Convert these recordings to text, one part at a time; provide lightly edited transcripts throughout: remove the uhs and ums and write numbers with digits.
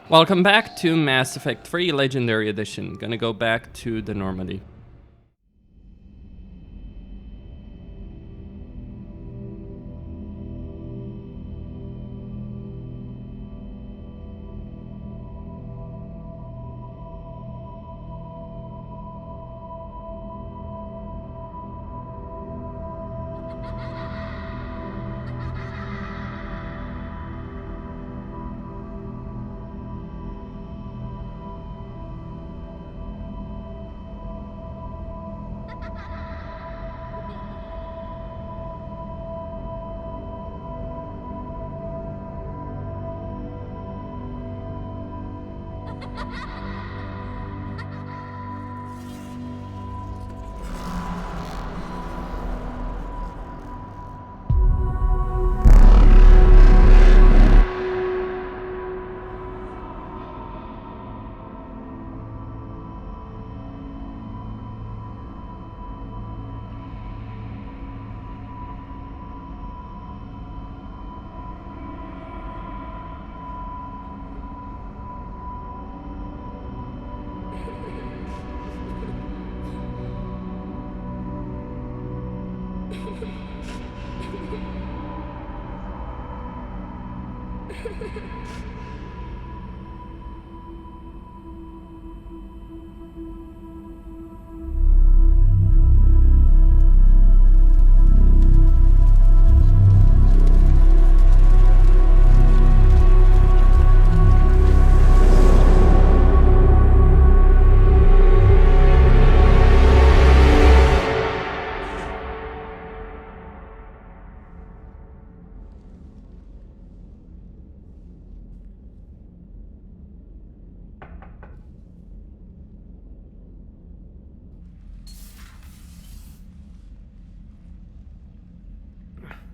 Welcome back to Mass Effect 3 Legendary Edition. Gonna go back to the Normandy.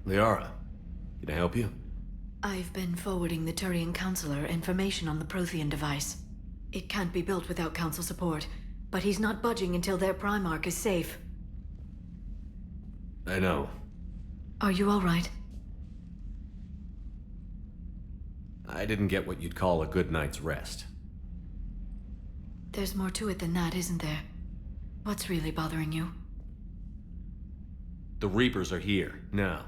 Liara, can I help you? I've been forwarding the Turian Counselor information on the Prothean device. It can't be built without Council support, but he's not budging until their Primarch is safe. I know. Are you all right? I didn't get what you'd call a good night's rest. There's more to it than that, isn't there? What's really bothering you? The Reapers are here, now.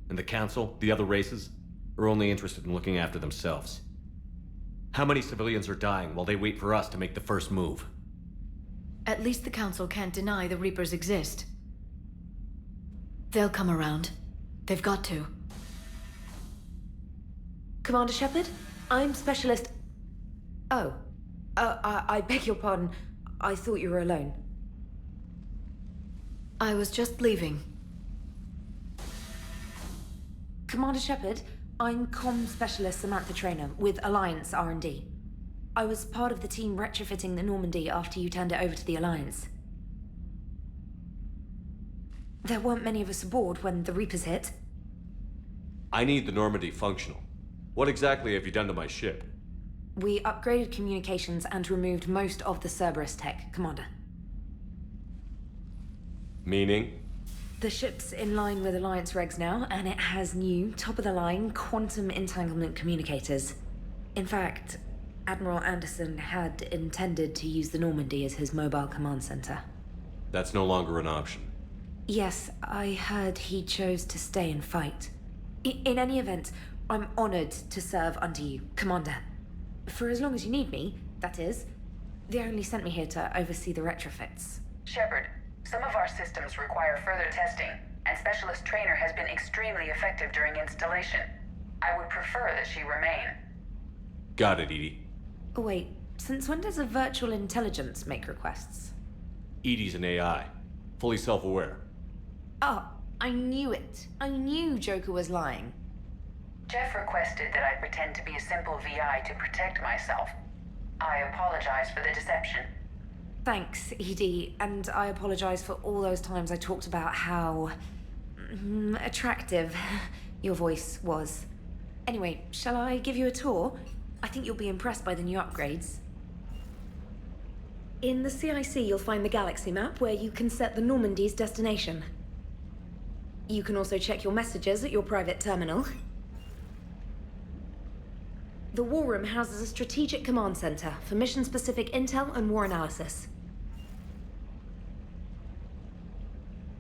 And the Council, the other races, are only interested in looking after themselves. How many civilians are dying while they wait for us to make the first move? At least the Council can't deny the Reapers exist. They'll come around. They've got to. Commander Shepard, I'm Specialist... Oh. I beg your pardon. I thought you were alone. I was just leaving. Commander Shepard, I'm Comm Specialist Samantha Traynor with Alliance R&D. I was part of the team retrofitting the Normandy after you turned it over to the Alliance. There weren't many of us aboard when the Reapers hit. I need the Normandy functional. What exactly have you done to my ship? We upgraded communications and removed most of the Cerberus tech, Commander. Meaning? The ship's in line with Alliance regs now, and it has new, top-of-the-line, quantum entanglement communicators. In fact, Admiral Anderson had intended to use the Normandy as his mobile command center. That's no longer an option. Yes, I heard he chose to stay and fight. In any event, I'm honored to serve under you, Commander. For as long as you need me, that is. They only sent me here to oversee the retrofits. Shepard, some of our systems require further testing, and Specialist Traynor has been extremely effective during installation. I would prefer that she remain. Got it, Edie. Wait, since when does a virtual intelligence make requests? Edie's an AI. Fully self-aware. Oh, I knew it. I knew Joker was lying. Jeff requested that I pretend to be a simple VI to protect myself. I apologize for the deception. Thanks, Edie, and I apologize for all those times I talked about how... attractive your voice was. Anyway, shall I give you a tour? I think you'll be impressed by the new upgrades. In the CIC, you'll find the galaxy map where you can set the Normandy's destination. You can also check your messages at your private terminal. The War Room houses a strategic command center for mission-specific intel and war analysis.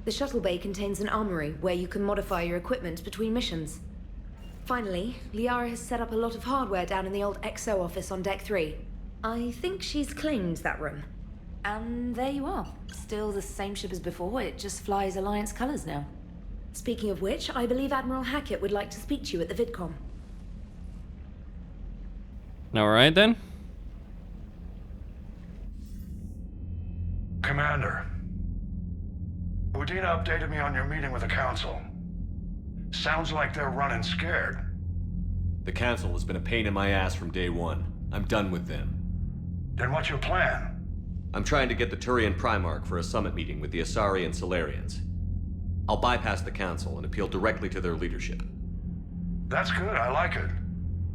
The shuttle bay contains an armory where you can modify your equipment between missions. Finally, Liara has set up a lot of hardware down in the old XO office on Deck 3. I think she's claimed that room. And there you are. Still the same ship as before, it just flies Alliance colors now. Speaking of which, I believe Admiral Hackett would like to speak to you at the VidCom. Alright then. Commander, Udina updated me on your meeting with the Council. Sounds like they're running scared. The Council has been a pain in my ass from day one. I'm done with them. Then what's your plan? I'm trying to get the Turian Primarch for a summit meeting with the Asari and Solarians. I'll bypass the Council and appeal directly to their leadership. That's good, I like it.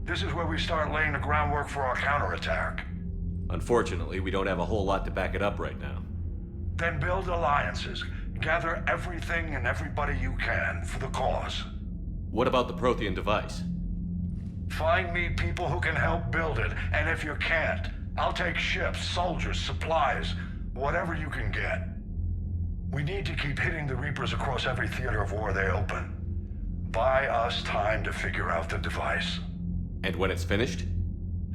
This is where we start laying the groundwork for our counterattack. Unfortunately, we don't have a whole lot to back it up right now. Then build alliances. Gather everything and everybody you can for the cause. What about the Prothean device? Find me people who can help build it, and if you can't, I'll take ships, soldiers, supplies, whatever you can get. We need to keep hitting the Reapers across every theater of war they open. Buy us time to figure out the device. And when it's finished?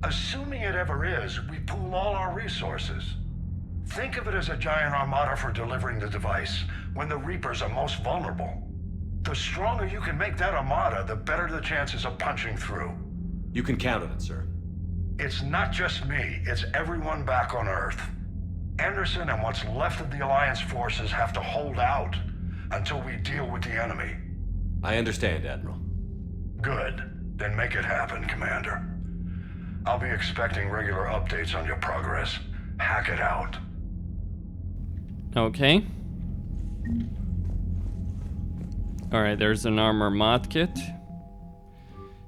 Assuming it ever is, we pool all our resources. Think of it as a giant armada for delivering the device when the Reapers are most vulnerable. The stronger you can make that armada, the better the chances of punching through. You can count on it, sir. It's not just me, it's everyone back on Earth. Anderson and what's left of the Alliance forces have to hold out until we deal with the enemy. I understand, Admiral. Good. Then make it happen, Commander. I'll be expecting regular updates on your progress. Hack it out. Okay. Alright, there's an armor mod kit.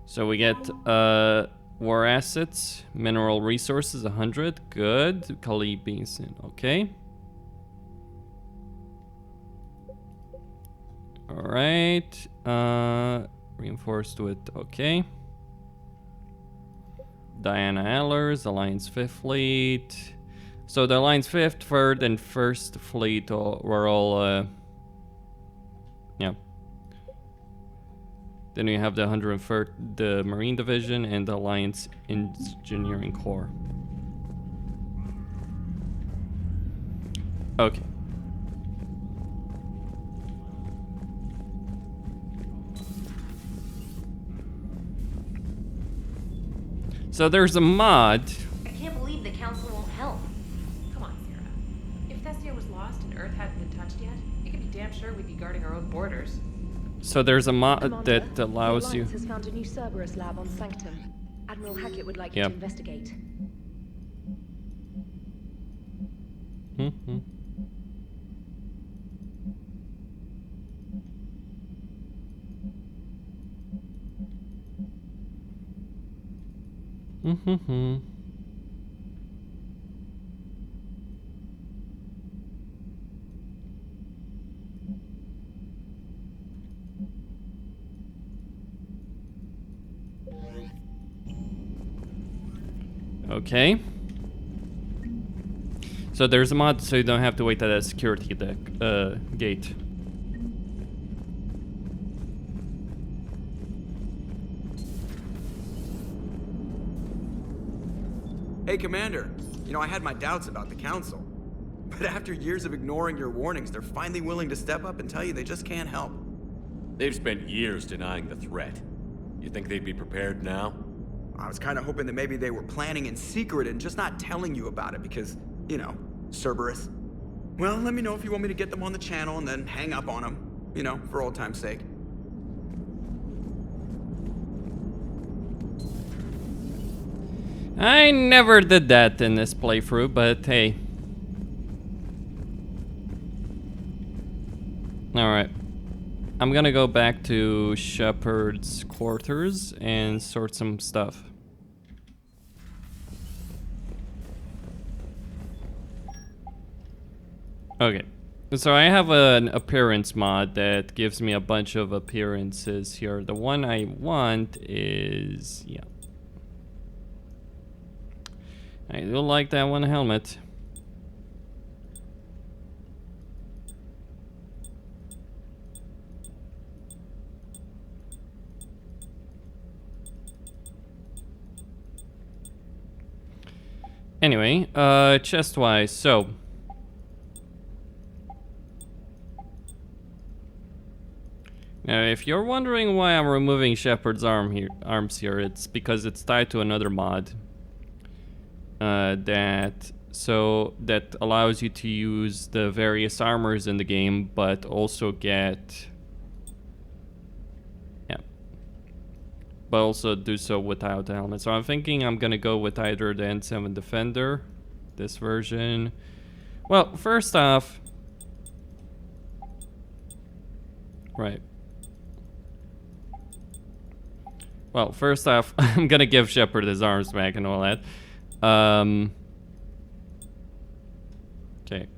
So we get war assets, mineral resources, 100. Good. Kali beans in. Okay. Alright. Reinforced with. Okay. Diana Allers, Alliance 5th Fleet. So the Alliance 5th, 3rd, and 1st Fleet were all, yeah. Then we have the 103rd, the Marine Division, and the Alliance Engineering Corps. Okay. So there's a mod. I can't believe the Council won't help. Come on, Sarah. If Thessia was lost and Earth hadn't been touched yet, you can be damn sure we'd be guarding our own borders. So there's a mod Commander, that allows the you. Alliance has found a new Cerberus lab on Sanctum. Admiral Hackett would like you Yep. to investigate. Mm-hmm. Mm-hmm. Okay. So there's a mod so you don't have to wait at a security gate. Hey, Commander. You know, I had my doubts about the Council. But after years of ignoring your warnings, they're finally willing to step up and tell you they just can't help. They've spent years denying the threat. You think they'd be prepared now? I was kind of hoping that maybe they were planning in secret and just not telling you about it because, you know, Cerberus. Well, let me know if you want me to get them on the channel and then hang up on them, you know, for old time's sake. I never did that in this playthrough, but hey. Alright. I'm gonna go back to Shepard's quarters and sort some stuff. Okay. So I have an appearance mod that gives me a bunch of appearances here. The one I want is... yeah. I do like that one helmet. Anyway, chest-wise, so... Now, if you're wondering why I'm removing Shepard's arms here, it's because it's tied to another mod. That allows you to use the various armors in the game, but also get... but also do so without the helmet. So I'm thinking I'm gonna go with either the N7 Defender, this version. Well, first off... Right. Well, first off, I'm gonna give Shepard his arms back and all that. Okay.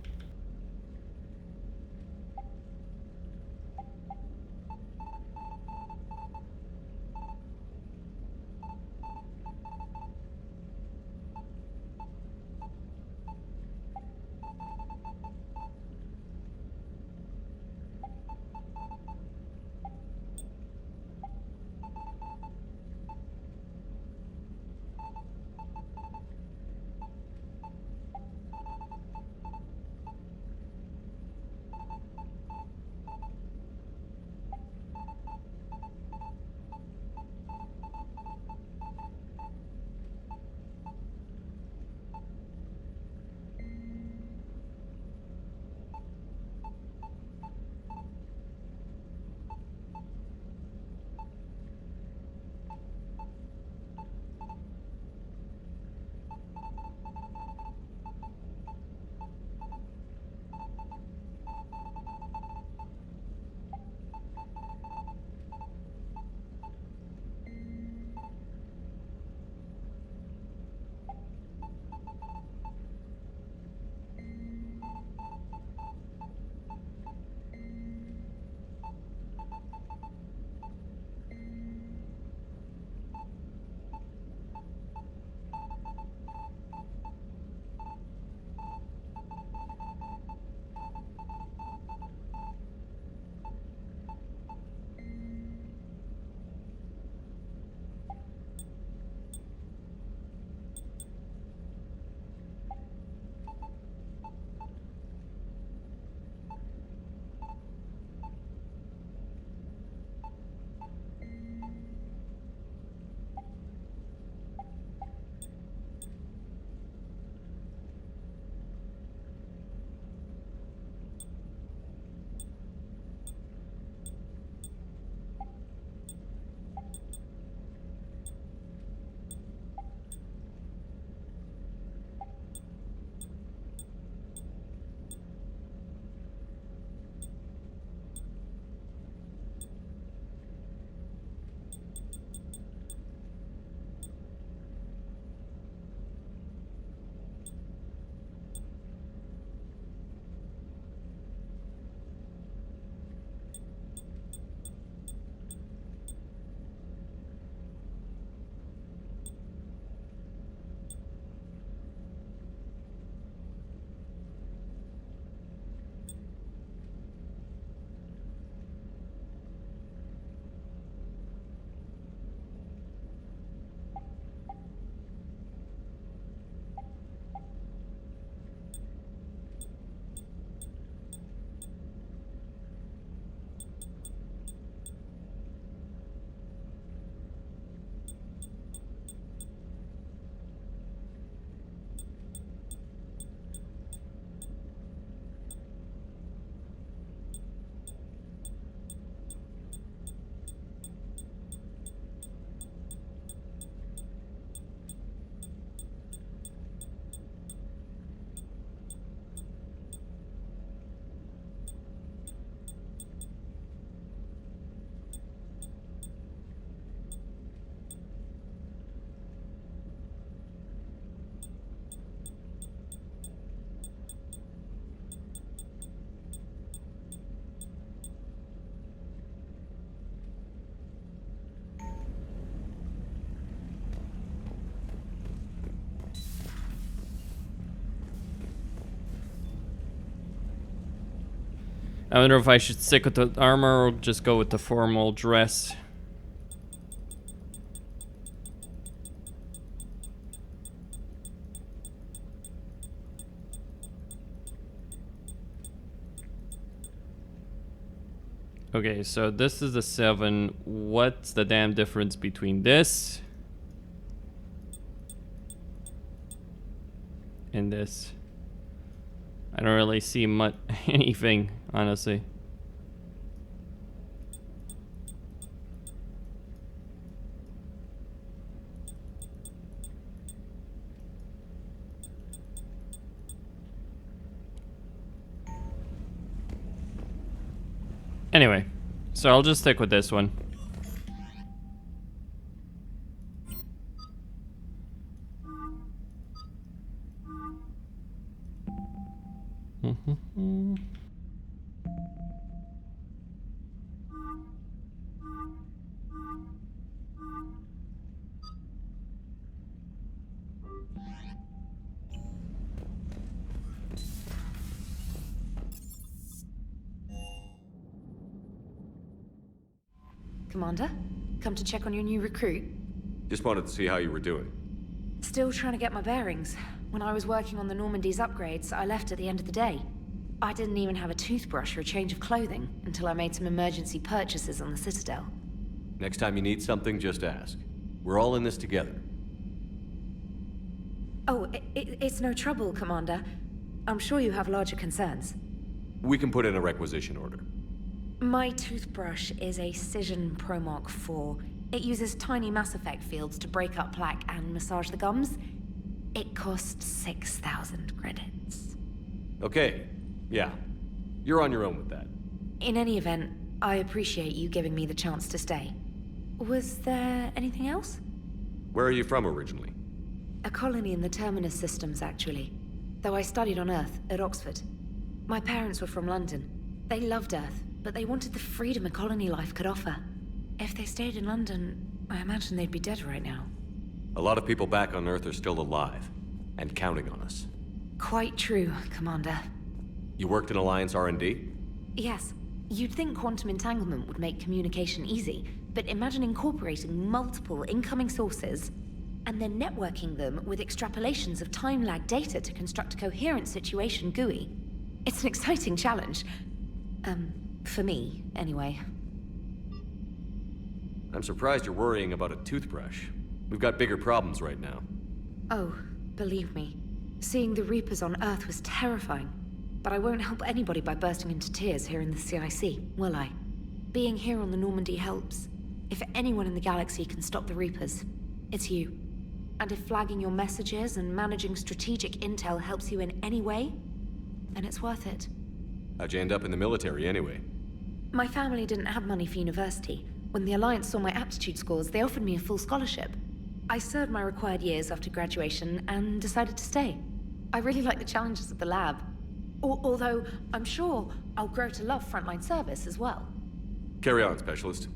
I wonder if I should stick with the armor or just go with the formal dress. Okay, so this is the 7. What's the damn difference between this and this? I don't really see much anything, honestly. Anyway, so I'll just stick with this one. Commander, come to check on your new recruit. Just wanted to see how you were doing. Still trying to get my bearings. When I was working on the Normandy's upgrades, I left at the end of the day. I didn't even have a toothbrush or a change of clothing until I made some emergency purchases on the Citadel. Next time you need something, just ask. We're all in this together. Oh, it's no trouble, Commander. I'm sure you have larger concerns. We can put in a requisition order. My toothbrush is a Cision Pro Mark IV. It uses tiny Mass Effect fields to break up plaque and massage the gums. It costs 6,000 credits. Okay, yeah. You're on your own with that. In any event, I appreciate you giving me the chance to stay. Was there anything else? Where are you from originally? A colony in the Terminus systems, actually. Though I studied on Earth, at Oxford. My parents were from London. They loved Earth, but they wanted the freedom a colony life could offer. If they stayed in London, I imagine they'd be dead right now. A lot of people back on Earth are still alive, and counting on us. Quite true, Commander. You worked in Alliance R&D? Yes. You'd think quantum entanglement would make communication easy, but imagine incorporating multiple incoming sources, and then networking them with extrapolations of time-lag data to construct a coherent situation GUI. It's an exciting challenge. For me, anyway. I'm surprised you're worrying about a toothbrush. We've got bigger problems right now. Oh, believe me. Seeing the Reapers on Earth was terrifying. But I won't help anybody by bursting into tears here in the CIC, will I? Being here on the Normandy helps. If anyone in the galaxy can stop the Reapers, it's you. And if flagging your messages and managing strategic intel helps you in any way, then it's worth it. How'd you end up in the military anyway? My family didn't have money for university. When the Alliance saw my aptitude scores, they offered me a full scholarship. I served my required years after graduation and decided to stay. I really like the challenges of the lab. Although, I'm sure I'll grow to love frontline service as well. Carry on, Specialist.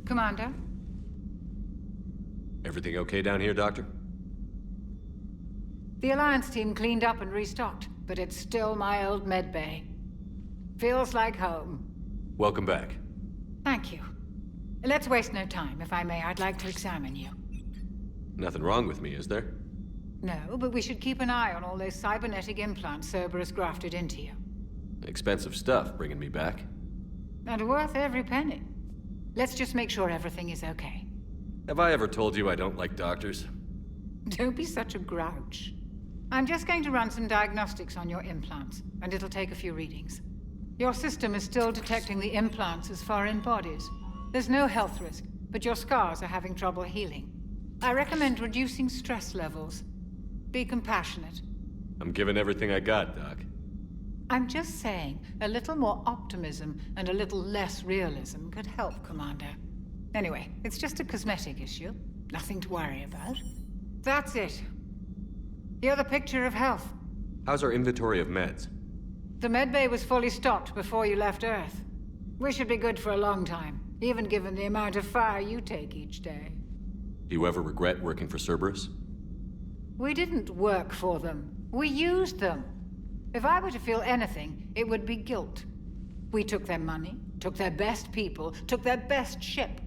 Commander? Everything okay down here, Doctor? The Alliance team cleaned up and restocked, but it's still my old med bay. Feels like home. Welcome back. Thank you. Let's waste no time. If I may, I'd like to examine you. Nothing wrong with me, is there? No, but we should keep an eye on all those cybernetic implants Cerberus grafted into you. Expensive stuff bringing me back. And worth every penny. Let's just make sure everything is okay. Have I ever told you I don't like doctors? Don't be such a grouch. I'm just going to run some diagnostics on your implants, and it'll take a few readings. Your system is still detecting the implants as foreign bodies. There's no health risk, but your scars are having trouble healing. I recommend reducing stress levels. Be compassionate. I'm giving everything I got, Doc. I'm just saying, a little more optimism and a little less realism could help, Commander. Anyway, it's just a cosmetic issue. Nothing to worry about. That's it. You're the picture of health. How's our inventory of meds? The medbay was fully stocked before you left Earth. We should be good for a long time, even given the amount of fire you take each day. Do you ever regret working for Cerberus? We didn't work for them. We used them. If I were to feel anything, it would be guilt. We took their money, took their best people, took their best ship.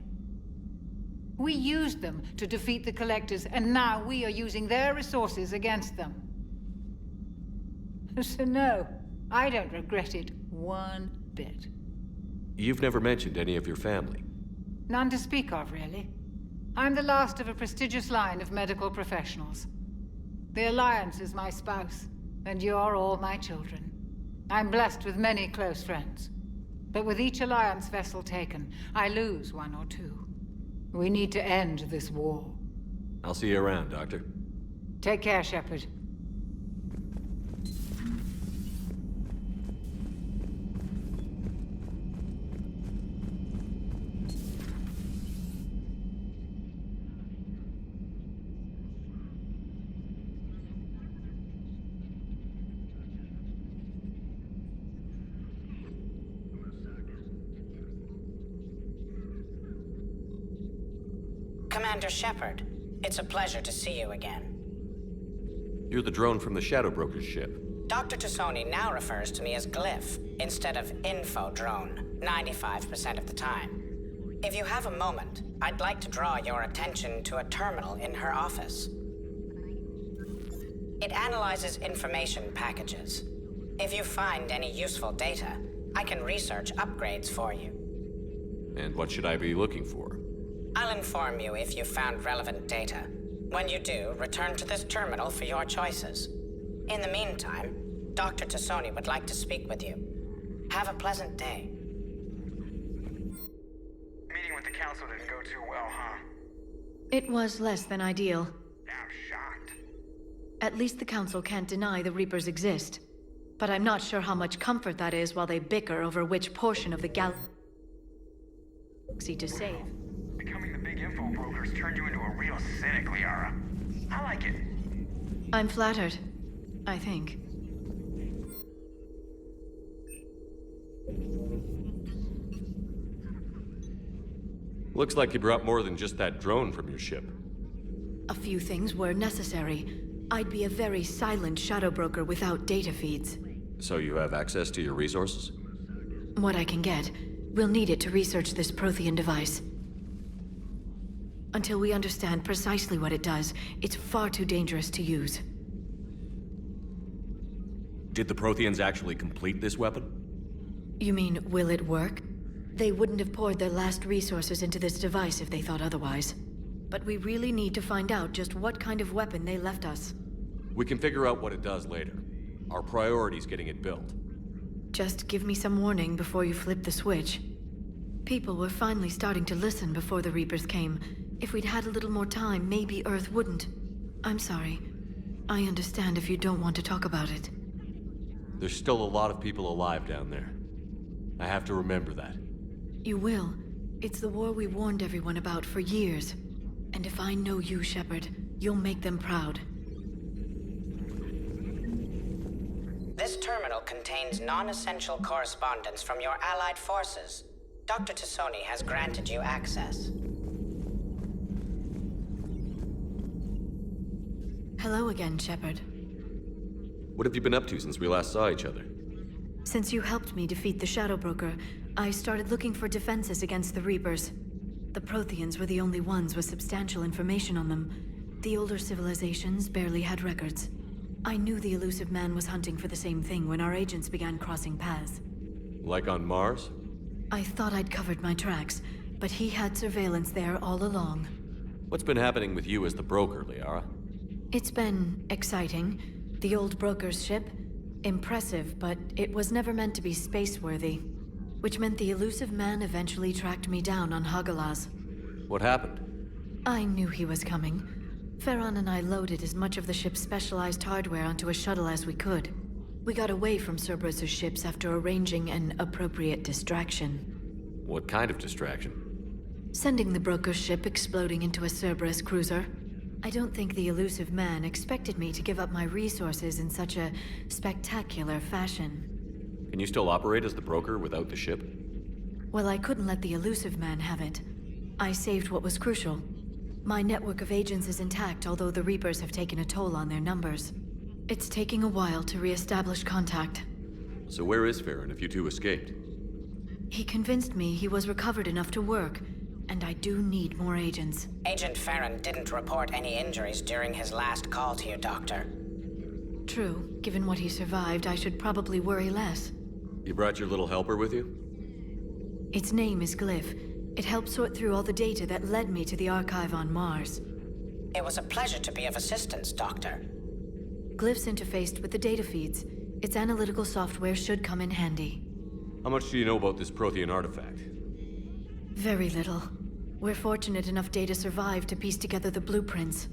We used them to defeat the Collectors, and now we are using their resources against them. So no, I don't regret it one bit. You've never mentioned any of your family. None to speak of, really. I'm the last of a prestigious line of medical professionals. The Alliance is my spouse, and you're all my children. I'm blessed with many close friends. But with each Alliance vessel taken, I lose one or two. We need to end this war. I'll see you around, Doctor. Take care, Shepard. Commander Shepard, it's a pleasure to see you again. You're the drone from the Shadow Broker's ship. Dr. Tassoni now refers to me as Glyph instead of Info Drone, 95% of the time. If you have a moment, I'd like to draw your attention to a terminal in her office. It analyzes information packages. If you find any useful data, I can research upgrades for you. And what should I be looking for? I'll inform you if you found relevant data. When you do, return to this terminal for your choices. In the meantime, Dr. Tassoni would like to speak with you. Have a pleasant day. Meeting with the council didn't go too well, huh? It was less than ideal. I'm shocked. At least the council can't deny the Reapers exist. But I'm not sure how much comfort that is while they bicker over which portion of the galaxy to save. Becoming the big info brokers turned you into a real cynic, Liara. I like it. I'm flattered, I think. Looks like you brought more than just that drone from your ship. A few things were necessary. I'd be a very silent shadow broker without data feeds. So you have access to your resources? What I can get. We'll need it to research this Prothean device. Until we understand precisely what it does, it's far too dangerous to use. Did the Protheans actually complete this weapon? You mean, will it work? They wouldn't have poured their last resources into this device if they thought otherwise. But we really need to find out just what kind of weapon they left us. We can figure out what it does later. Our priority's getting it built. Just give me some warning before you flip the switch. People were finally starting to listen before the Reapers came. If we'd had a little more time, maybe Earth wouldn't. I'm sorry. I understand if you don't want to talk about it. There's still a lot of people alive down there. I have to remember that. You will. It's the war we warned everyone about for years. And if I know you, Shepard, you'll make them proud. This terminal contains non-essential correspondence from your allied forces. Dr. Tassoni has granted you access. Hello again, Shepard. What have you been up to since we last saw each other? Since you helped me defeat the Shadow Broker, I started looking for defenses against the Reapers. The Protheans were the only ones with substantial information on them. The older civilizations barely had records. I knew the elusive man was hunting for the same thing when our agents began crossing paths. Like on Mars? I thought I'd covered my tracks, but he had surveillance there all along. What's been happening with you as the broker, Liara? It's been exciting, The old broker's ship? Impressive, but it was never meant to be space-worthy. Which meant the elusive man eventually tracked me down on Hagalaz. What happened? I knew he was coming. Farron and I loaded as much of the ship's specialized hardware onto a shuttle as we could. We got away from Cerberus's ships after arranging an appropriate distraction. What kind of distraction? Sending the broker's ship exploding into a Cerberus cruiser. I don't think the elusive man expected me to give up my resources in such a spectacular fashion. Can you still operate as the broker without the ship? Well, I couldn't let the elusive man have it. I saved what was crucial. My network of agents is intact, although the Reapers have taken a toll on their numbers. It's taking a while to re-establish contact. So where is Farron if you two escaped? He convinced me he was recovered enough to work, and I do need more agents. Agent Farron didn't report any injuries during his last call to you, Doctor. True. Given what he survived, I should probably worry less. You brought your little helper with you? Its name is Glyph. It helped sort through all the data that led me to the archive on Mars. It was a pleasure to be of assistance, Doctor. Glyph's interfaced with the data feeds. Its analytical software should come in handy. How much do you know about this Prothean artifact? Very little. We're fortunate enough data survived to piece together the blueprints.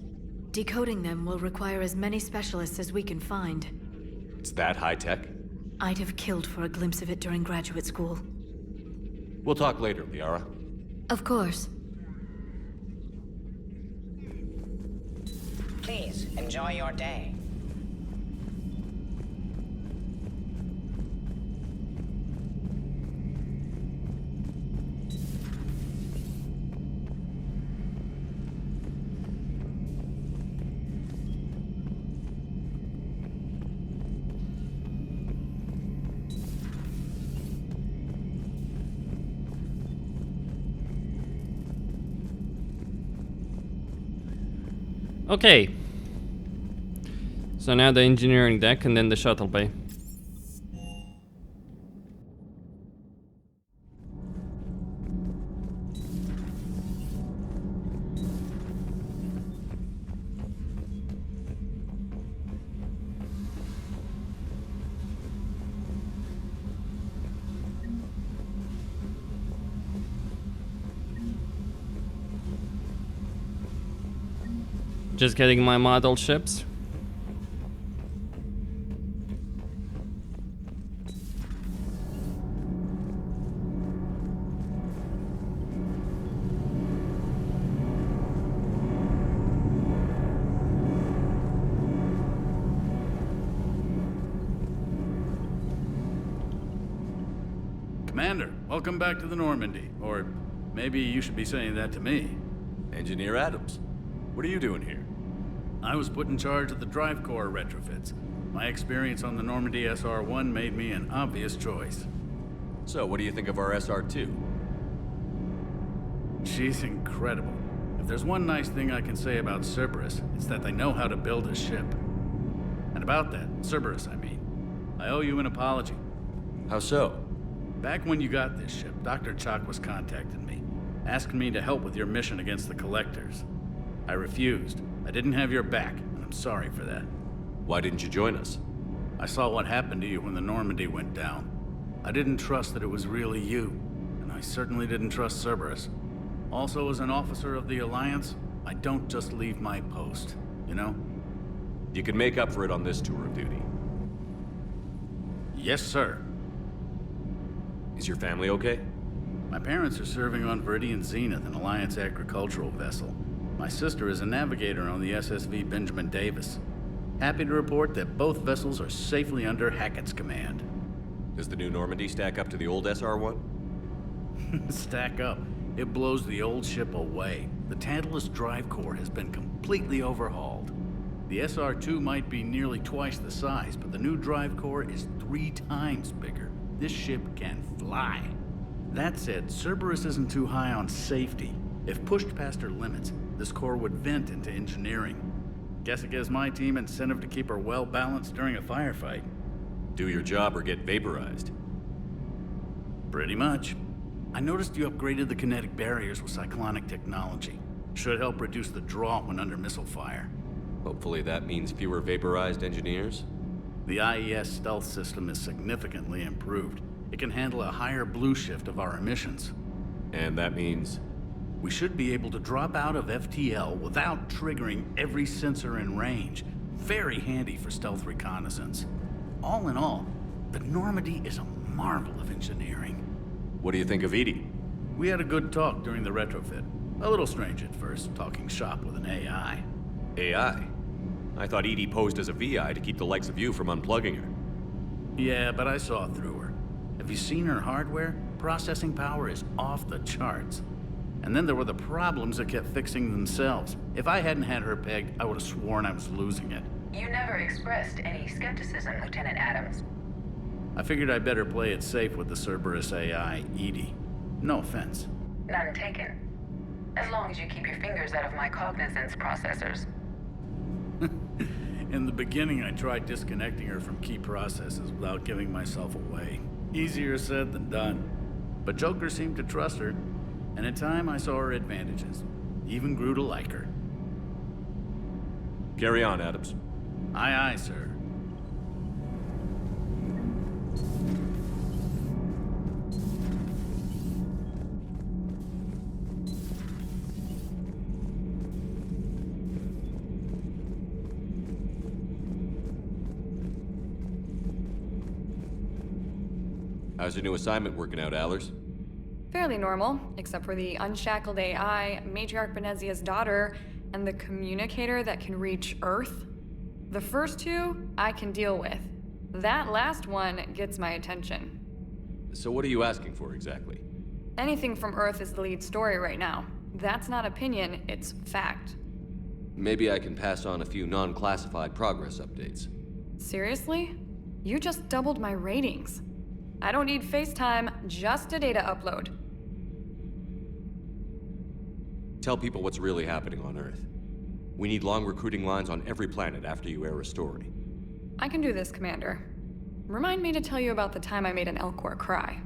Decoding them will require as many specialists as we can find. It's that high-tech? I'd have killed for a glimpse of it during graduate school. We'll talk later, Liara. Of course. Please, enjoy your day. Okay. So now the engineering deck and then the shuttle bay. Just getting my model ships. Commander, welcome back to the Normandy. Or maybe you should be saying that to me. Engineer Adams, what are you doing here? I was put in charge of the drive core retrofits. My experience on the Normandy SR-1 made me an obvious choice. So, what do you think of our SR-2? She's incredible. If there's one nice thing I can say about Cerberus, it's that they know how to build a ship. And about that, Cerberus, I mean, I owe you an apology. How so? Back when you got this ship, Dr. Chalk was contacting me, asking me to help with your mission against the Collectors. I refused. I didn't have your back, and I'm sorry for that. Why didn't you join us? I saw what happened to you when the Normandy went down. I didn't trust that it was really you, and I certainly didn't trust Cerberus. Also, as an officer of the Alliance, I don't just leave my post, you know? You can make up for it on this tour of duty. Yes, sir. Is your family okay? My parents are serving on Viridian Zenith, an Alliance agricultural vessel. My sister is a navigator on the SSV Benjamin Davis. Happy to report that both vessels are safely under Hackett's command. Does the new Normandy stack up to the old SR-1? Stack up. It blows the old ship away. The Tantalus drive core has been completely overhauled. The SR-2 might be nearly twice the size, but the new drive core is 3 times bigger. This ship can fly. That said, Cerberus isn't too high on safety. If pushed past her limits, this core would vent into engineering. Guess it gives my team incentive to keep her well balanced during a firefight. Do your job or get vaporized. Pretty much. I noticed you upgraded the kinetic barriers with cyclonic technology. Should help reduce the draw when under missile fire. Hopefully that means fewer vaporized engineers. The IES stealth system is significantly improved. It can handle a higher blue shift of our emissions. And that means... We should be able to drop out of FTL without triggering every sensor in range. Very handy for stealth reconnaissance. All in all, the Normandy is a marvel of engineering. What do you think of Edie? We had a good talk during the retrofit. A little strange at first, talking shop with an AI. AI? I thought Edie posed as a VI to keep the likes of you from unplugging her. Yeah, but I saw through her. Have you seen her hardware? Processing power is off the charts. And then there were the problems that kept fixing themselves. If I hadn't had her pegged, I would have sworn I was losing it. You never expressed any skepticism, Lieutenant Adams. I figured I'd better play it safe with the Cerberus AI, Edie. No offense. None taken. As long as you keep your fingers out of my cognizance processors. In the beginning, I tried disconnecting her from key processes without giving myself away. Easier said than done. But Joker seemed to trust her, and in time I saw her advantages. Even grew to like her. Carry on, Adams. Aye, aye, sir. How's your new assignment working out, Allers? Fairly normal, except for the unshackled AI, Matriarch Benezia's daughter, and the communicator that can reach Earth. The first two, I can deal with. That last one gets my attention. So what are you asking for exactly? Anything from Earth is the lead story right now. That's not opinion, it's fact. Maybe I can pass on a few non-classified progress updates. Seriously? You just doubled my ratings. I don't need FaceTime, just a data upload. Tell people what's really happening on Earth. We need long recruiting lines on every planet after you air a story. I can do this, Commander. Remind me to tell you about the time I made an Elcor cry.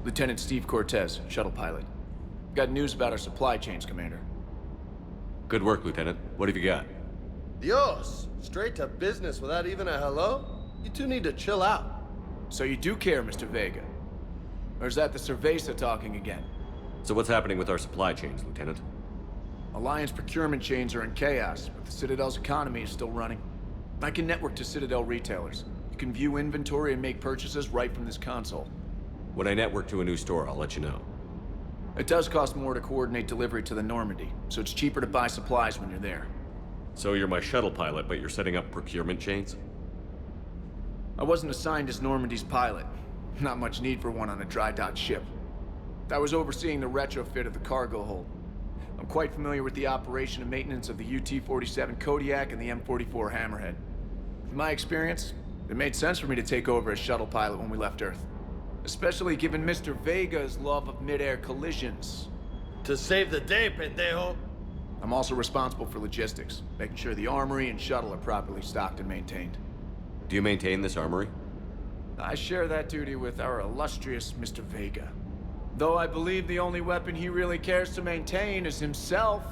Lieutenant Steve Cortez, shuttle pilot. Got news about our supply chains, Commander. Good work, Lieutenant. What have you got? Dios! Straight to business without even a hello? You two need to chill out. So you do care, Mr. Vega? Or is that the Cerveza talking again? So what's happening with our supply chains, Lieutenant? Alliance procurement chains are in chaos, but the Citadel's economy is still running. I can network to Citadel retailers. You can view inventory and make purchases right from this console. When I network to a new store, I'll let you know. It does cost more to coordinate delivery to the Normandy, so it's cheaper to buy supplies when you're there. So you're my shuttle pilot, but you're setting up procurement chains? I wasn't assigned as Normandy's pilot. Not much need for one on a dry dock ship. I was overseeing the retrofit of the cargo hold. I'm quite familiar with the operation and maintenance of the UT-47 Kodiak and the M44 Hammerhead. In my experience, it made sense for me to take over as shuttle pilot when we left Earth. Especially given Mr. Vega's love of mid-air collisions. To save the day, pendejo! I'm also responsible for logistics, making sure the armory and shuttle are properly stocked and maintained. Do you maintain this armory? I share that duty with our illustrious Mr. Vega. Though I believe the only weapon he really cares to maintain is himself.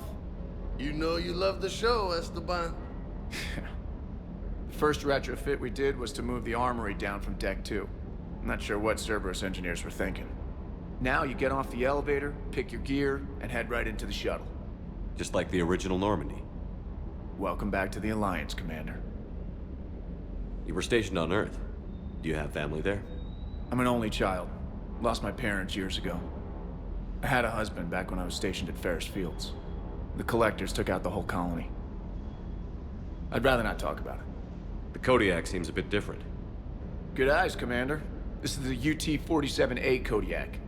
You know you love the show, Esteban. The first retrofit we did was to move the armory down from Deck 2. I'm not sure what Cerberus engineers were thinking. Now you get off the elevator, pick your gear, and head right into the shuttle. Just like the original Normandy. Welcome back to the Alliance, Commander. You were stationed on Earth. Do you have family there? I'm an only child. Lost my parents years ago. I had a husband back when I was stationed at Ferris Fields. The Collectors took out the whole colony. I'd rather not talk about it. The Kodiak seems a bit different. Good eyes, Commander. This is the UT-47A Kodiak.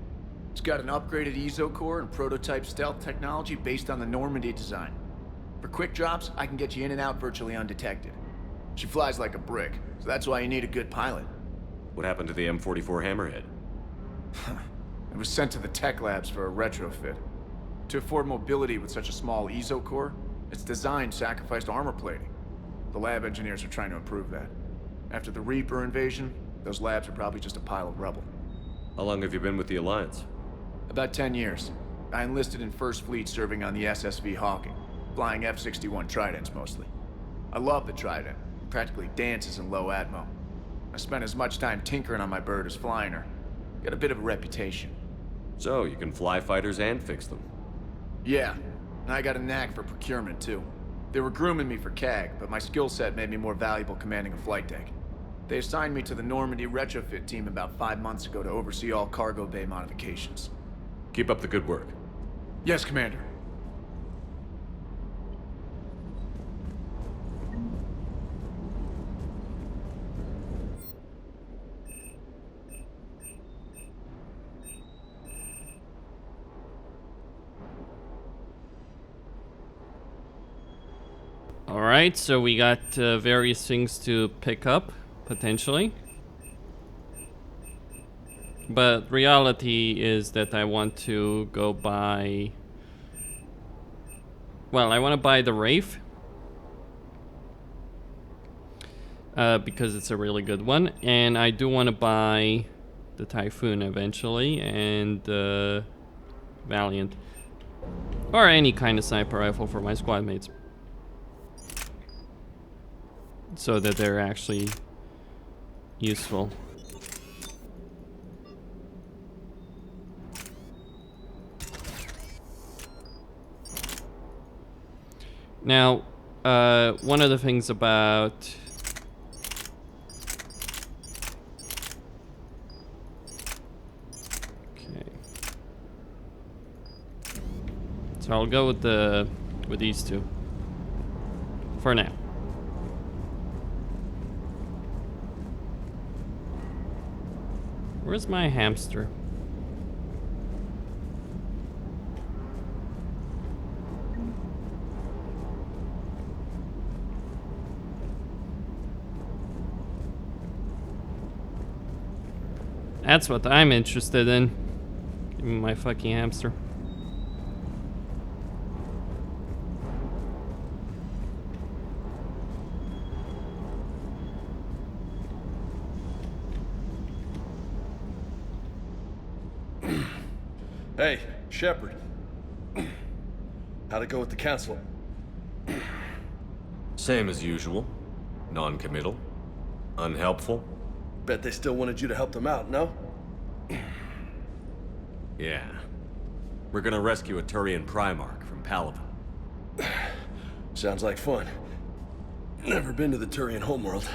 It's got an upgraded EZO core and prototype stealth technology based on the Normandy design. For quick drops, I can get you in and out virtually undetected. She flies like a brick, so that's why you need a good pilot. What happened to the M44 Hammerhead? It was sent to the tech labs for a retrofit. To afford mobility with such a small EZO core, its design sacrificed armor plating. The lab engineers are trying to improve that. After the Reaper invasion, those labs are probably just a pile of rubble. How long have you been with the Alliance? About 10 years. I enlisted in First Fleet serving on the SSV Hawking, flying F-61 Tridents mostly. I love the Trident. It practically dances in low atmo. I spent as much time tinkering on my bird as flying her. Got a bit of a reputation. So, you can fly fighters and fix them? Yeah, and I got a knack for procurement too. They were grooming me for CAG, but my skill set made me more valuable commanding a flight deck. They assigned me to the Normandy retrofit team about 5 months ago to oversee all cargo bay modifications. Keep up the good work. Yes, Commander. Alright, so we got various things to pick up, potentially. But reality is that I want to go buy... Well, I want to buy the Wraith. Because it's a really good one. And I do want to buy the Typhoon eventually, and Valiant. Or any kind of sniper rifle for my squad mates. So that they're actually useful. Now, one of the things about so I'll go with these two for now. Where's my hamster? That's what I'm interested in. Give me my fucking hamster. Hey, Shepard. How'd it go with the council? Same as usual. Non-committal. Unhelpful. Bet they still wanted you to help them out, no? Yeah. We're gonna rescue a Turian Primarch from Palaven. Sounds like fun. Never been to the Turian homeworld.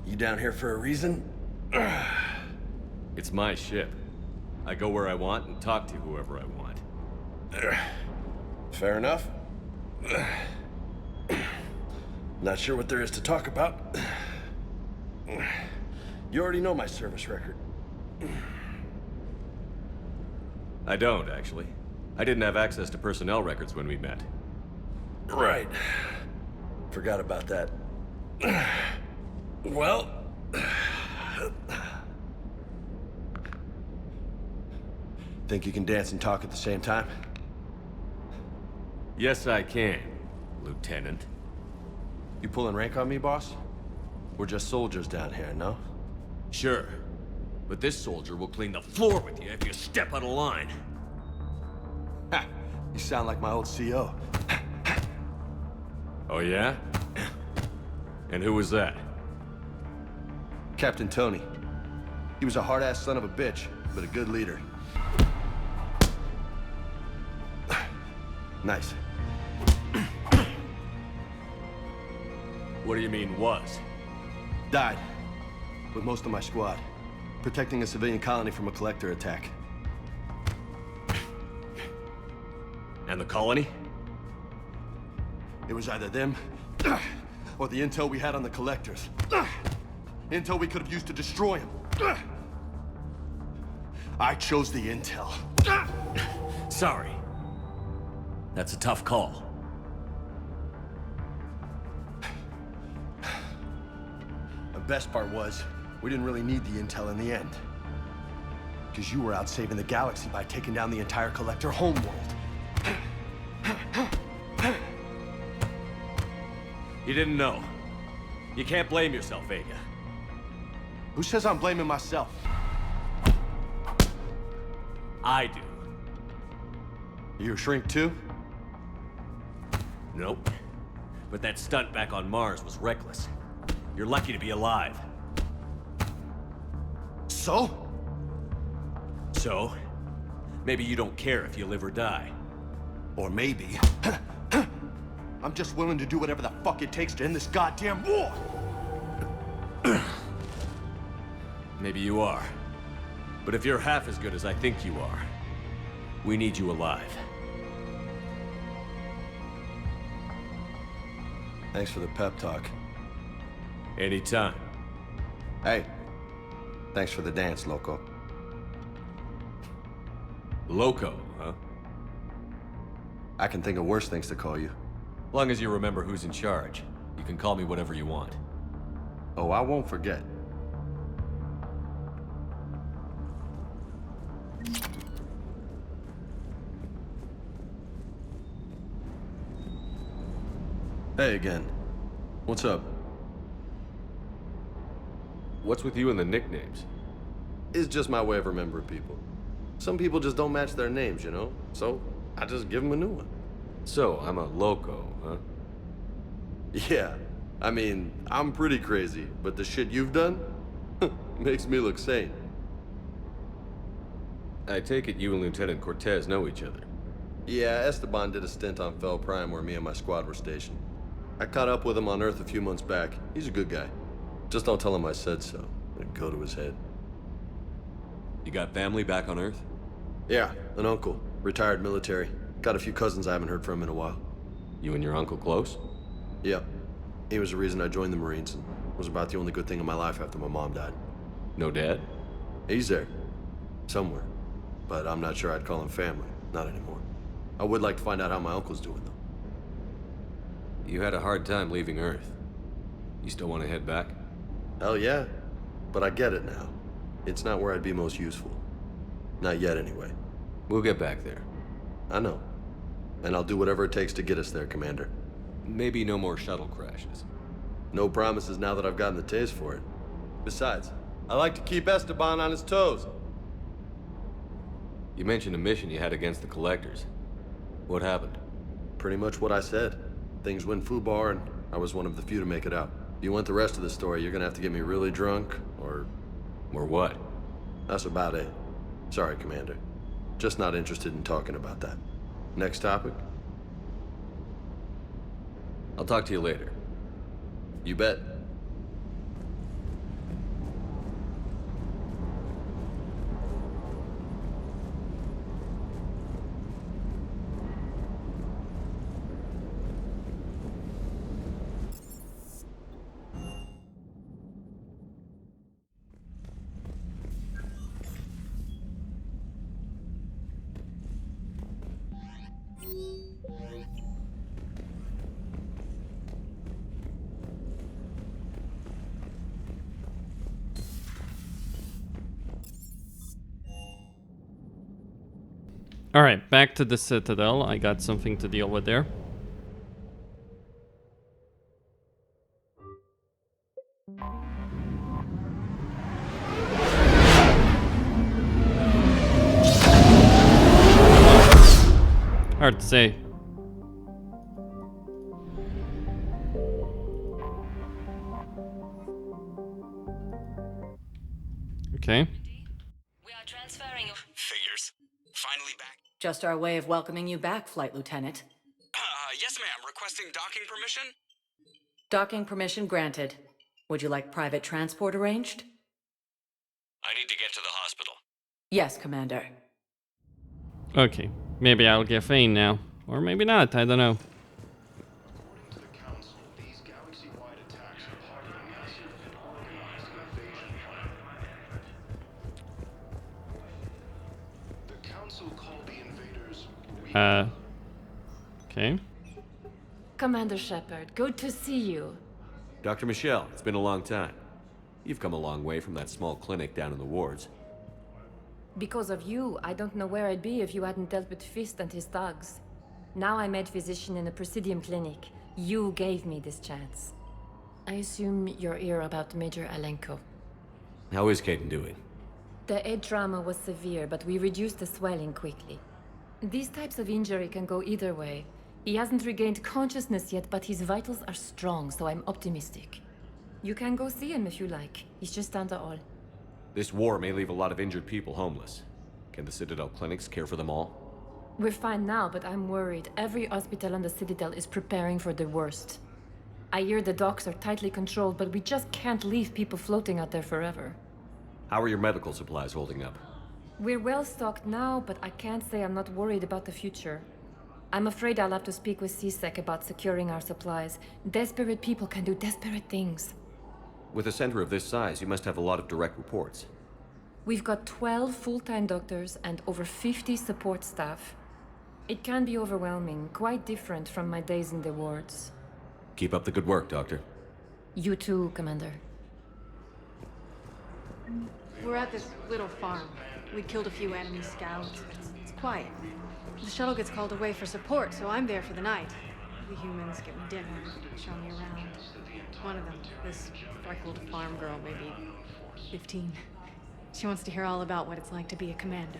You down here for a reason? It's my ship. I go where I want and talk to whoever I want. Fair enough. Not sure what there is to talk about. You already know my service record. I don't, actually. I didn't have access to personnel records when we met. Right. Forgot about that. Well... Think you can dance and talk at the same time? Yes, I can, Lieutenant. You pulling rank on me, boss? We're just soldiers down here, no? Sure. But this soldier will clean the floor with you if you step out of line. Ha! You sound like my old CO. Oh, yeah? And who was that? Captain Tony. He was a hard-ass son of a bitch, but a good leader. Nice. What do you mean, was? Died. With most of my squad. Protecting a civilian colony from a collector attack. And the colony? It was either them, or the intel we had on the collectors. Intel we could have used to destroy them. I chose the intel. Sorry. That's a tough call. The best part was, we didn't really need the intel in the end. Because you were out saving the galaxy by taking down the entire collector homeworld. You didn't know. You can't blame yourself, Vega. Who says I'm blaming myself? I do. You a shrink too? Nope. But that stunt back on Mars was reckless. You're lucky to be alive. So? So? Maybe you don't care if you live or die. Or maybe... I'm just willing to do whatever the fuck it takes to end this goddamn war! Maybe you are. But if you're half as good as I think you are, we need you alive. Thanks for the pep talk. Anytime. Hey, thanks for the dance, Loco. Loco, huh? I can think of worse things to call you. Long as you remember who's in charge, you can call me whatever you want. Oh, I won't forget. Hey again. What's up? What's with you and the nicknames? It's just my way of remembering people. Some people just don't match their names, you know? So, I just give them a new one. So, I'm a loco, huh? Yeah. I mean, I'm pretty crazy, but the shit you've done makes me look sane. I take it you and Lieutenant Cortez know each other. Yeah, Esteban did a stint on Fel Prime where me and my squad were stationed. I caught up with him on Earth a few months back. He's a good guy. Just don't tell him I said so. It'd go to his head. You got family back on Earth? Yeah, an uncle. Retired military. Got a few cousins I haven't heard from in a while. You and your uncle close? Yep. He was the reason I joined the Marines and was about the only good thing in my life after my mom died. No dad? He's there. Somewhere. But I'm not sure I'd call him family. Not anymore. I would like to find out how my uncle's doing, though. You had a hard time leaving Earth. You still want to head back? Hell yeah. But I get it now. It's not where I'd be most useful. Not yet, anyway. We'll get back there. I know. And I'll do whatever it takes to get us there, Commander. Maybe no more shuttle crashes. No promises now that I've gotten the taste for it. Besides, I like to keep Esteban on his toes. You mentioned a mission you had against the Collectors. What happened? Pretty much what I said. Things went foobar, and I was one of the few to make it out. If you want the rest of the story, you're gonna have to get me really drunk, or... Or what? That's about it. Sorry, Commander. Just not interested in talking about that. Next topic? I'll talk to you later. You bet. Alright, back to the Citadel. I got something to deal with there. Hard to say. Okay. We are transferring of figures. Finally back. Just our way of welcoming you back, Flight Lieutenant. Yes, ma'am. Requesting docking permission? Docking permission granted. Would you like private transport arranged? I need to get to the hospital. Yes, Commander. Okay, maybe I'll give in now. Or maybe not, I don't know. Okay. Commander Shepard, good to see you. Dr. Michelle, it's been a long time. You've come a long way from that small clinic down in the wards. Because of you, I don't know where I'd be if you hadn't dealt with Fist and his thugs. Now I'm head physician in a Presidium clinic. You gave me this chance. I assume you're here about Major Alenko. How is Caden doing? The head trauma was severe, but we reduced the swelling quickly. These types of injury can go either way. He hasn't regained consciousness yet, but his vitals are strong, so I'm optimistic. You can go see him if you like. He's just down the hall. This war may leave a lot of injured people homeless. Can the Citadel clinics care for them all? We're fine now, but I'm worried. Every hospital on the Citadel is preparing for the worst. I hear the docks are tightly controlled, but we just can't leave people floating out there forever. How are your medical supplies holding up? We're well stocked now, but I can't say I'm not worried about the future. I'm afraid I'll have to speak with CSEC about securing our supplies. Desperate people can do desperate things. With a center of this size, you must have a lot of direct reports. We've got 12 full-time doctors and over 50 support staff. It can be overwhelming, quite different from my days in the wards. Keep up the good work, Doctor. You too, Commander. We're at this little farm. We killed a few enemy scouts. It's quiet. The shuttle gets called away for support, so I'm there for the night. The humans give me dinner, show me around. One of them, this freckled farm girl, maybe 15. She wants to hear all about what it's like to be a commando.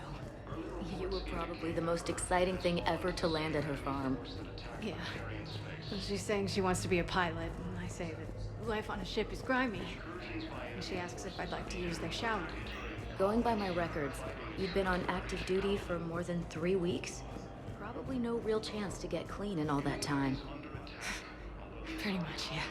You were probably the most exciting thing ever to land at her farm. Yeah. So she's saying she wants to be a pilot, and I say that life on a ship is grimy. And she asks if I'd like to use their shower. Going by my records, you've been on active duty for more than 3 weeks? Probably no real chance to get clean in all that time. Pretty much, yeah.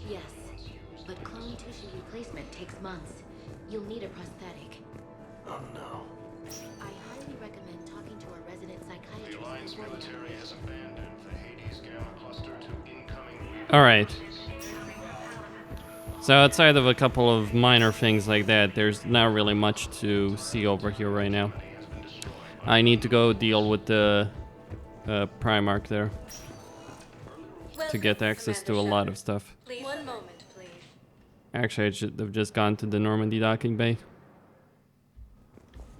Yes, but clone tissue replacement takes months. You'll need a prosthetic. Oh no. I highly recommend talking to a resident psychiatrist. The Alliance military has abandoned the Hades Gamma cluster to incoming. Alright. So outside of a couple of minor things like that, there's not really much to see over here right now. I need to go deal with the Primarch there to get access to a lot of stuff. Please. 1 moment, please. Actually, I should have just gone to the Normandy docking bay.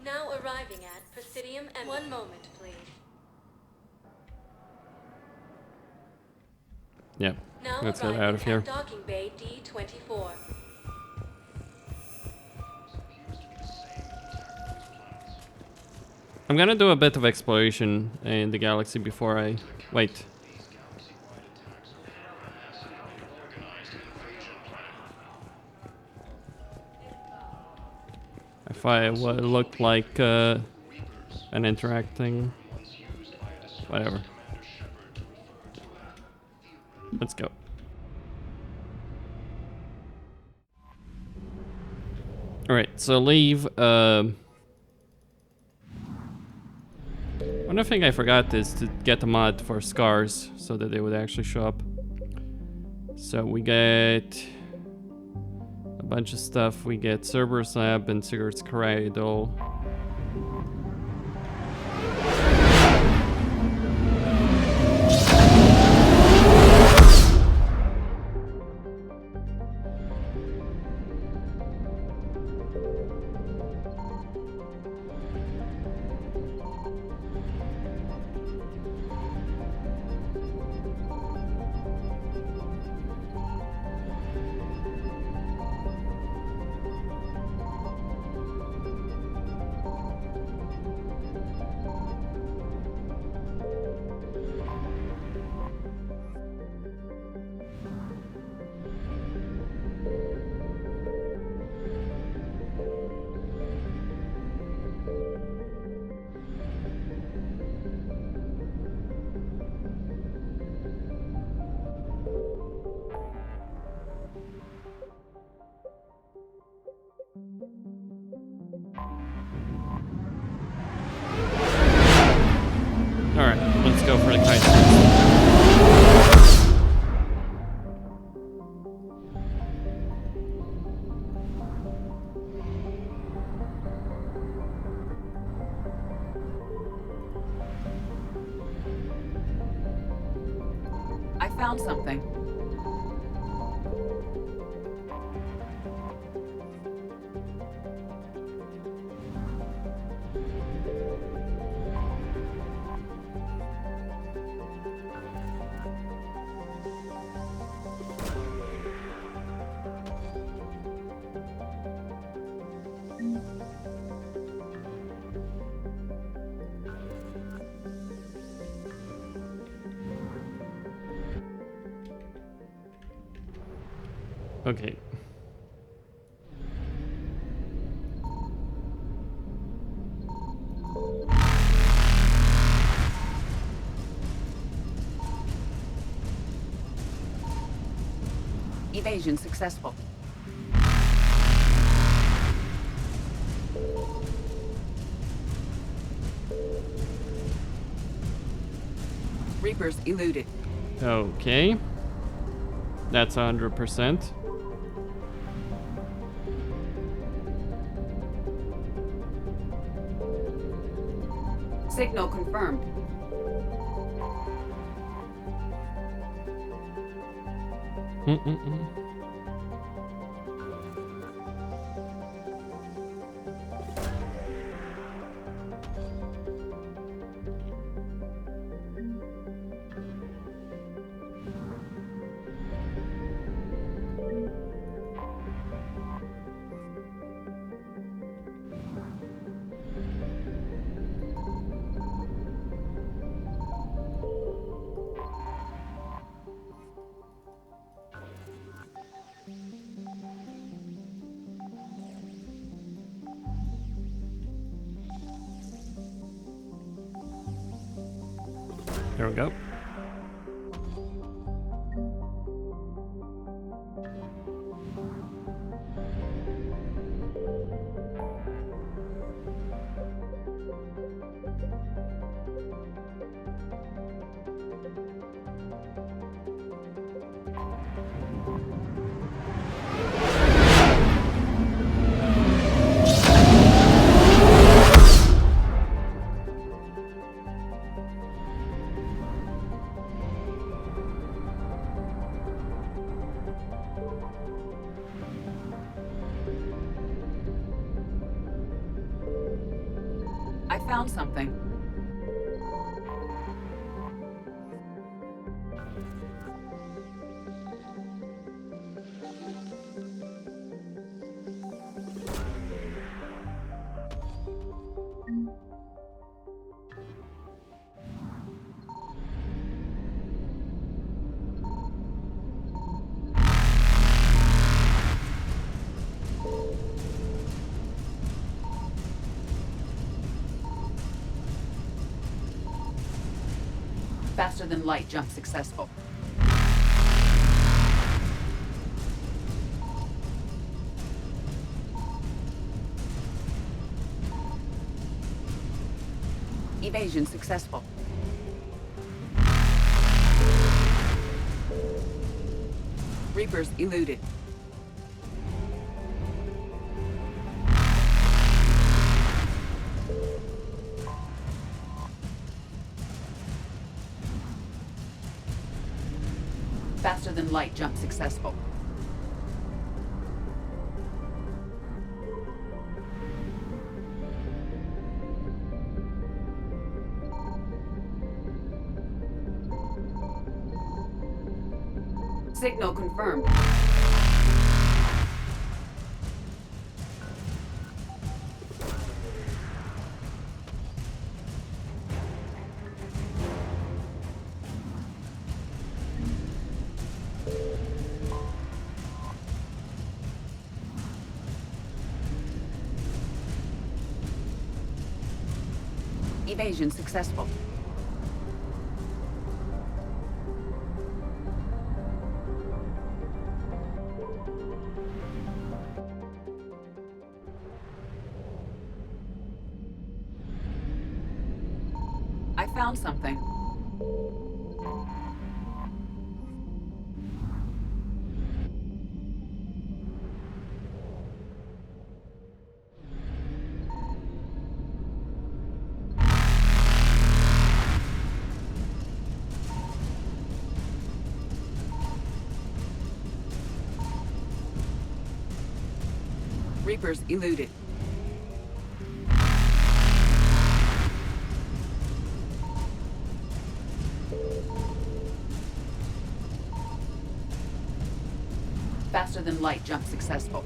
Now arriving at Presidium and 1 moment, please. Yep. Now Let's get out of here. Docking bay D24. I'm gonna do a bit of exploration in the galaxy before I... Wait. If I looked like an interacting... Whatever. Let's go. Alright, so leave. One thing I forgot is to get the mod for scars so that they would actually show up. So we get a bunch of stuff. We get Cerberus Lab and Sigurd's Cradle. something. Okay. Evasion successful. Reapers eluded. Okay. That's 100%. Signal confirmed. There we go. I found something. Faster than light jump successful. Evasion successful. Reapers eluded. Faster than light jump successful. Signal confirmed. Evasion successful. I found something. Reapers eluded. Faster than light jump successful.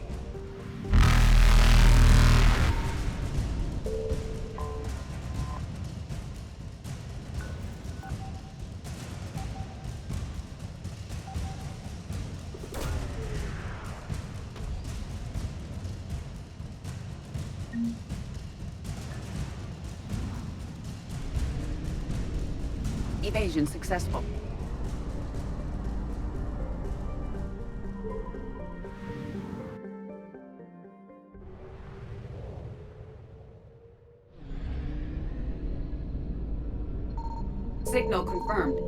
Evasion successful. Signal confirmed.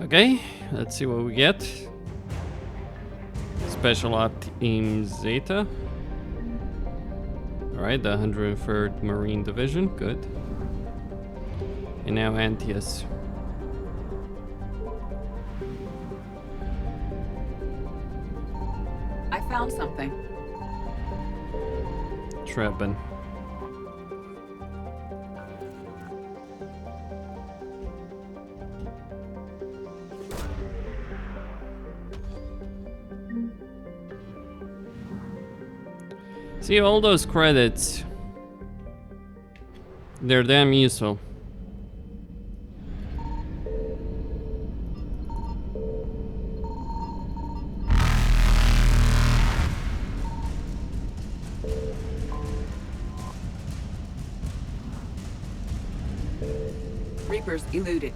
Okay, let's see what we get. Special Op Team Zeta. Alright, the 103rd Marine Division, good. And now Antius. I found something. Trebin. See, all those credits, they're damn useful. Reapers eluded.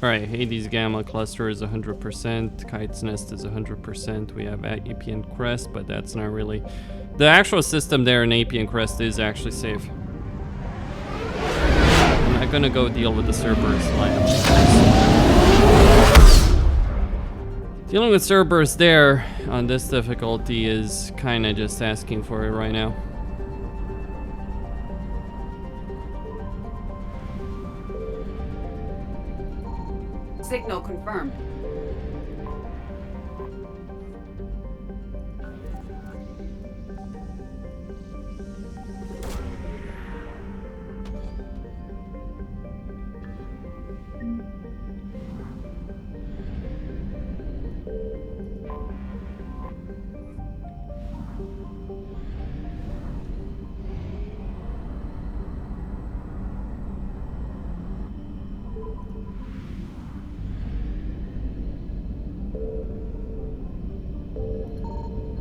Alright, Hades Gamma Cluster is 100%, Kite's Nest is 100%, we have Apian Crest, but that's not really... The actual system there in Apian Crest is actually safe. I'm not gonna go deal with the Cerberus lineup. Dealing with Cerberus there on this difficulty is kinda just asking for it right now. Signal confirmed.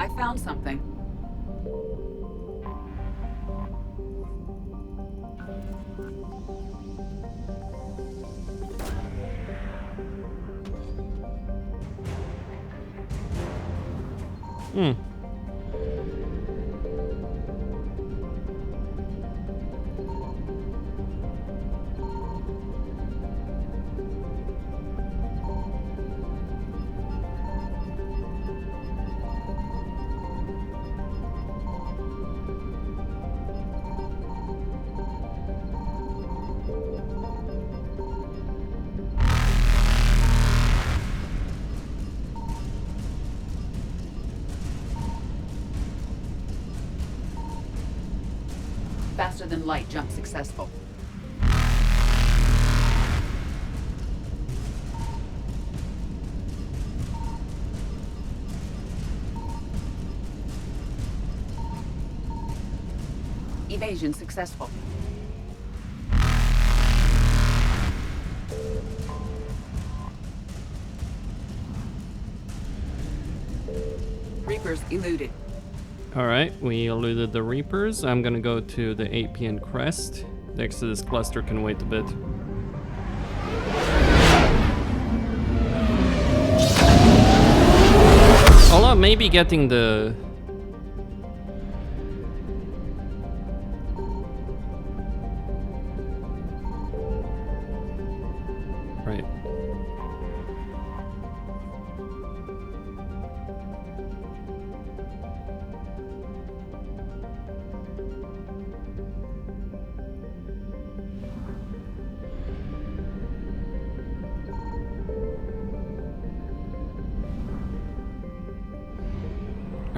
I found something. Faster than light jump successful. Evasion successful. Reapers eluded. Alright, we eluded the Reapers. I'm gonna go to the Apian Crest. Next to this cluster can wait a bit. Although maybe getting the... Right.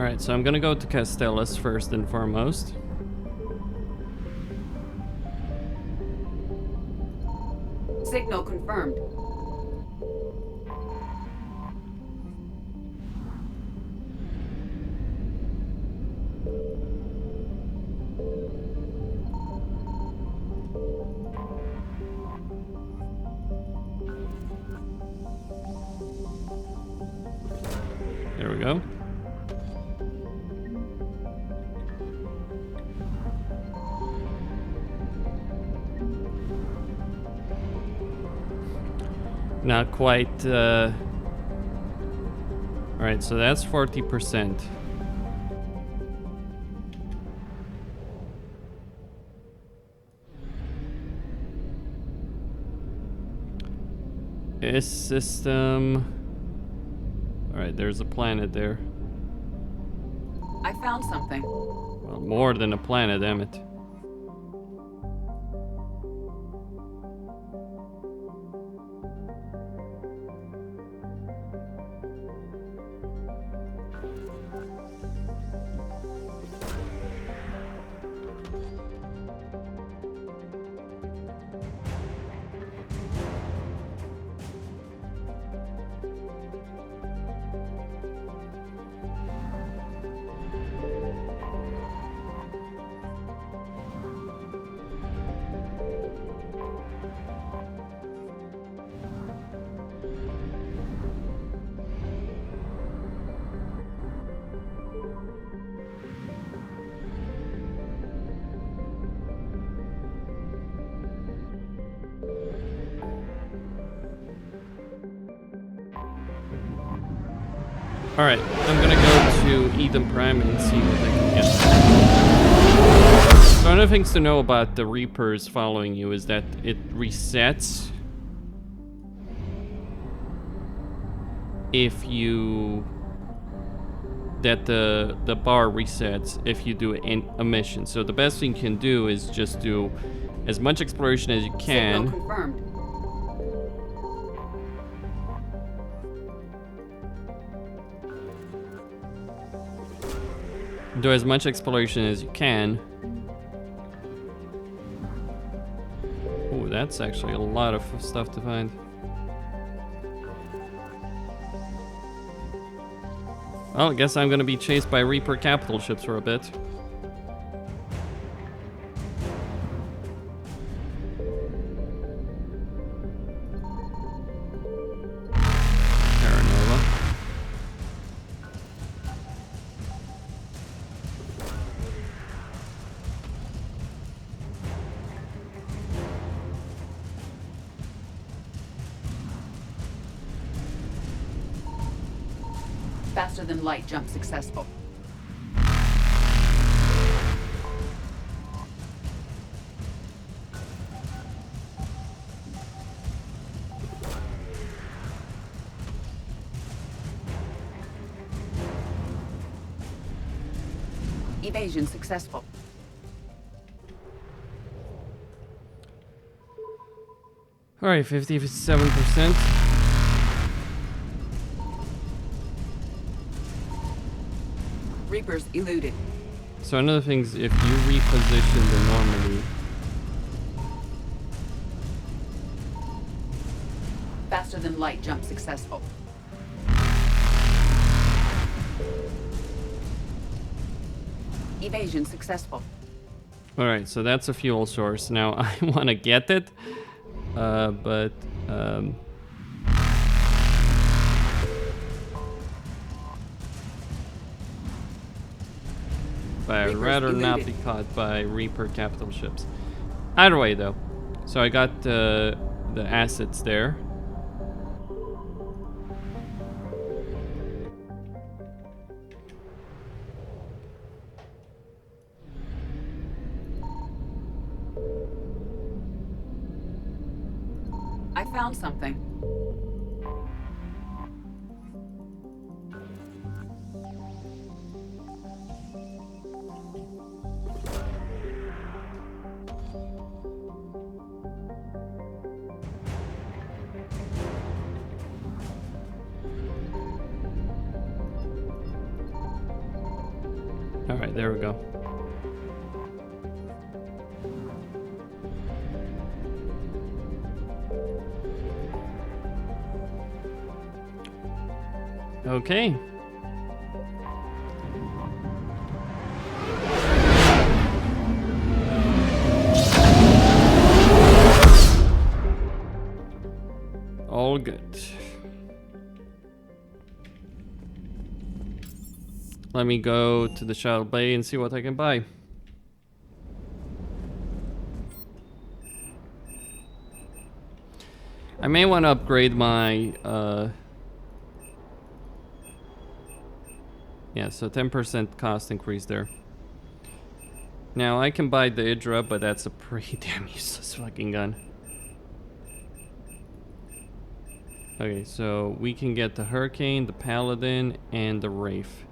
Alright, so I'm gonna go to Castellus first and foremost. Signal confirmed. There we go. Not quite, Alright, so that's 40%. This system... Alright, there's a planet there. I found something. Well, more than a planet, damn it. Alright, I'm gonna go to Eden Prime and see what I can get. So one of the things to know about the Reapers following you is that it resets if you... that the bar resets if you do a mission. So the best thing you can do is just do as much exploration as you can. Signal confirmed. Do as much exploration as you can. Oh, that's actually a lot of stuff to find. Well, I guess I'm gonna be chased by Reaper capital ships for a bit. Faster than light jump successful. Evasion successful. All right, 57%. Reapers eluded. So another thing is if you reposition the Normandy. Faster than light jump successful. Evasion successful. All right, so that's a fuel source. Now I want to get it, but I'd rather not be caught by Reaper capital ships. Either way, though. So I got the assets there. I found something. Alright, there we go. Okay. All good. Let me go to the Shadow Bay and see what I can buy. I may want to upgrade my yeah, so 10% cost increase there. Now I can buy the Hydra, but that's a pretty damn useless fucking gun. Okay, so we can get the Hurricane, the Paladin, and the Wraith.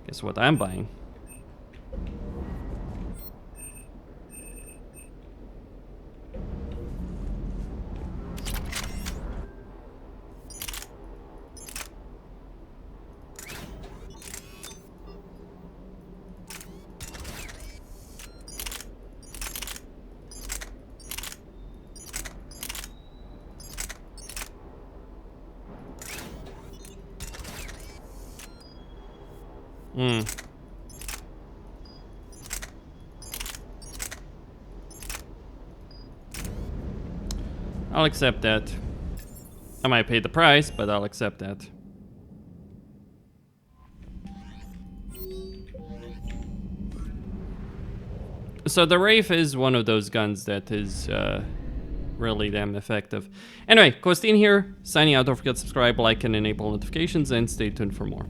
Guess what I'm buying? I'll accept that. I might pay the price, but I'll accept that. So the Wraith is one of those guns that is really damn effective. Anyway, Costin here, signing out. Don't forget to subscribe, like, and enable notifications, and stay tuned for more.